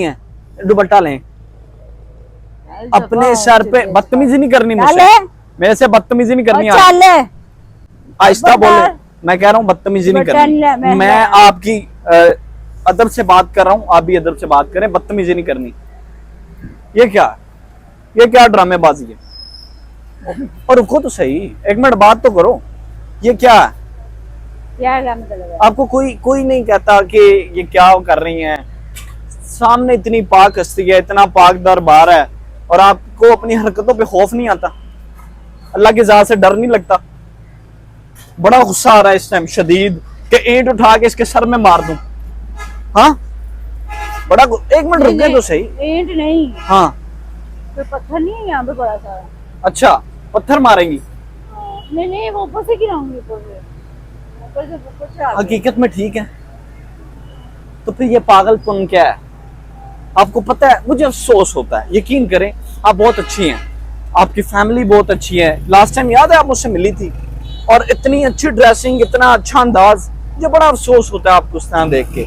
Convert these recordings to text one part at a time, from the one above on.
हैं, दुपट्टा लें। अपने सर पे बदतमीजी नहीं करनी मुझसे, मेरे से बदतमीजी नहीं करनी। आहिस्ता बोले, मैं कह रहा हूँ बदतमीजी नहीं करनी। मैं आपकी अदब से बात कर रहा हूँ, आप भी अदब से बात करें, बदतमीजी नहीं करनी। ये क्या ड्रामेबाजी है? और रुको तो सही, एक मिनट बात तो करो। ये क्या है? आपको कोई नहीं कहता कि ये क्या कर रही हैं? सामने इतनी पाक हस्ती है, इतना पाक दरबार है, और आपको अपनी हरकतों पे खौफ नहीं आता? अल्लाह की ज़ात से डर नहीं लगता? बड़ा गुस्सा आ रहा है इस टाइम शदीद, कि ईंट उठा के इसके सर में मार दूं। हाँ, बड़ा एक मिनट रुक गए तो सही। ईंट नहीं, हाँ, कोई पत्थर नहीं है यहाँ पे बड़ा सारा। अच्छा, पत्थर मारेंगी? नहीं, वो ऊपर से गिराऊंगी, ऊपर से हकीकत में ठीक है, तो फिर ये पागलपन क्या है? आपको पता है, मुझे अफसोस होता है। यकीन करें, आप बहुत अच्छी हैं, आपकी फैमिली बहुत अच्छी है। लास्ट टाइम याद है आप मुझसे मिली थी, और इतनी अच्छी ड्रेसिंग, इतना अच्छा अंदाज, ये बड़ा अफसोस होता है आपको उस तरह देख के।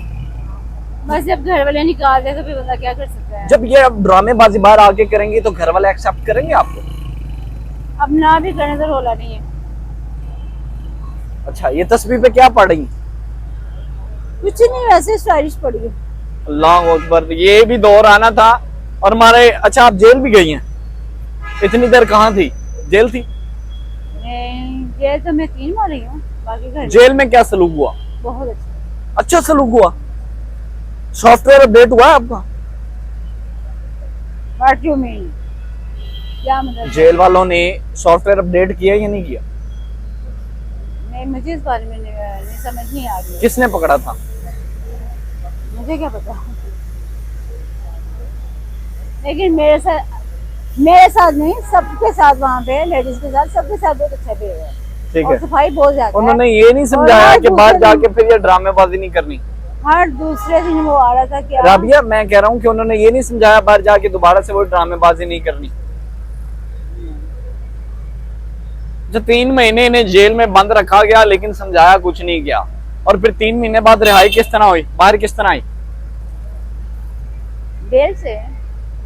बस जब घर वाले निकाल दे तो फिर बंदा क्या कर सकता है? जब ये अब ड्रामेबाजी बाहर आके करेंगे तो घर वाले एक्सेप्ट करेंगे आपको? अब ना भी करने तो रोला नहीं है। अच्छा, ये तस्वीर पे क्या पढ़ रही? कुछ नहीं, वैसे स्टाइलिश पड़ी है। अल्लाह अकबर, ये भी दौर आना था। और हमारे, अच्छा आप जेल भी गई हैं? इतनी देर कहाँ थी? जेल थी? जेल तो मैं 3 मार रही हूँ, बाकी घर। जेल में क्या सलूक हुआ? बहुत अच्छा सलूक हुआ? सॉफ्टवेयर अपडेट हुआ आपका? What you mean? क्या मतलब? जेल वालों ने सॉफ्टवेयर अपडेट किया या नहीं किया? नहीं, मुझे इस बारे में नहीं समझ नहीं आ रही। किसने पकड़ा था? मुझे क्या पता, लेकिन मेरे साथ नहीं, सबके साथ, वहाँ पे लेडीज के साथ, सबके साथ बहुत अच्छा बिहेव है। ठीक है, सफाई बहुत ज्यादा। उन्होंने ये नहीं समझाया कि बाहर जाके फिर ये ड्रामेबाजी नहीं करनी? हर दूसरे दिन वो आ रहा था कि राबिया, मैं कह रहा हूँ कि उन्होंने ये नहीं समझाया बाहर जाके दोबारा से वो ड्रामेबाजी नहीं करनी? जो 3 महीने इन्हें जेल में बंद रखा गया, लेकिन समझाया कुछ नहीं गया, और फिर 3 महीने बाद रिहाई किस तरह हुई, बाहर किस तरह आई? बेल से।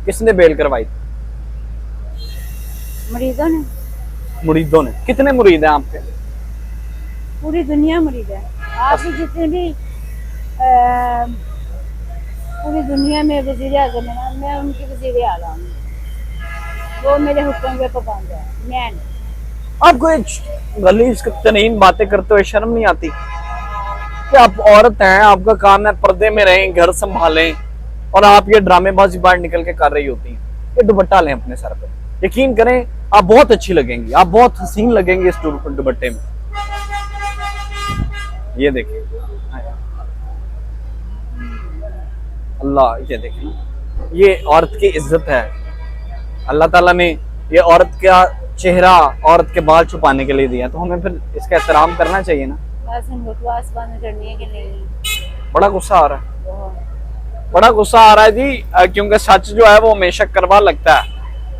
किसने बेल करवाई? मुरीदों ने। मुरीदों ने? कितने मुरीद हैं आपके? पूरी दुनिया मुरीद है। आपकी जितने भी पूरी दुनिया में वज़ीर आज़म है ना, मैं उनकी वज़ीर आला हूँ। वो मेरे हुक्म पे पाबंद है। मैं आपको गलीज तरीन बातें करते हुए शर्म नहीं आती कि आप औरत हैं, आपका काम है पर्दे में रहें, घर संभालें, और आप ये ड्रामेबाजी बाहर निकल के कर रही होती हैं? ये दुपट्टा लें अपने सर पे, यकीन करें आप बहुत अच्छी लगेंगी, आप बहुत हसीन लगेंगे इस दुपट्टे में। ये देखिए, अल्लाह, ये देखिए, ये औरत की इज्जत है। अल्लाह ताला ने ये औरत का चेहरा, औरत के बाल छुपाने के लिए दिया, तो हमें फिर इसका एहतराम करना चाहिए ना। बस बकवास बंद करनी है कि नहीं? बड़ा गुस्सा आ रहा है, बड़ा गुस्सा आ रहा है जी, क्योंकि सच जो है वो हमेशा कड़वा लगता है,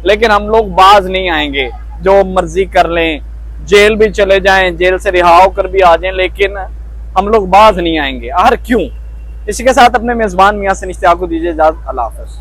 लेकिन हम लोग बाज नहीं आएंगे। जो मर्जी कर लें, जेल भी चले जाएं, जेल से रिहा होकर भी आ जाएं, लेकिन हम लोग बाज नहीं आएंगे। आखिर क्यों? इसी के साथ अपने मेजबान मियां से निश्चित को दीजिए इजाजत। अल्लाह हाफ़िज़।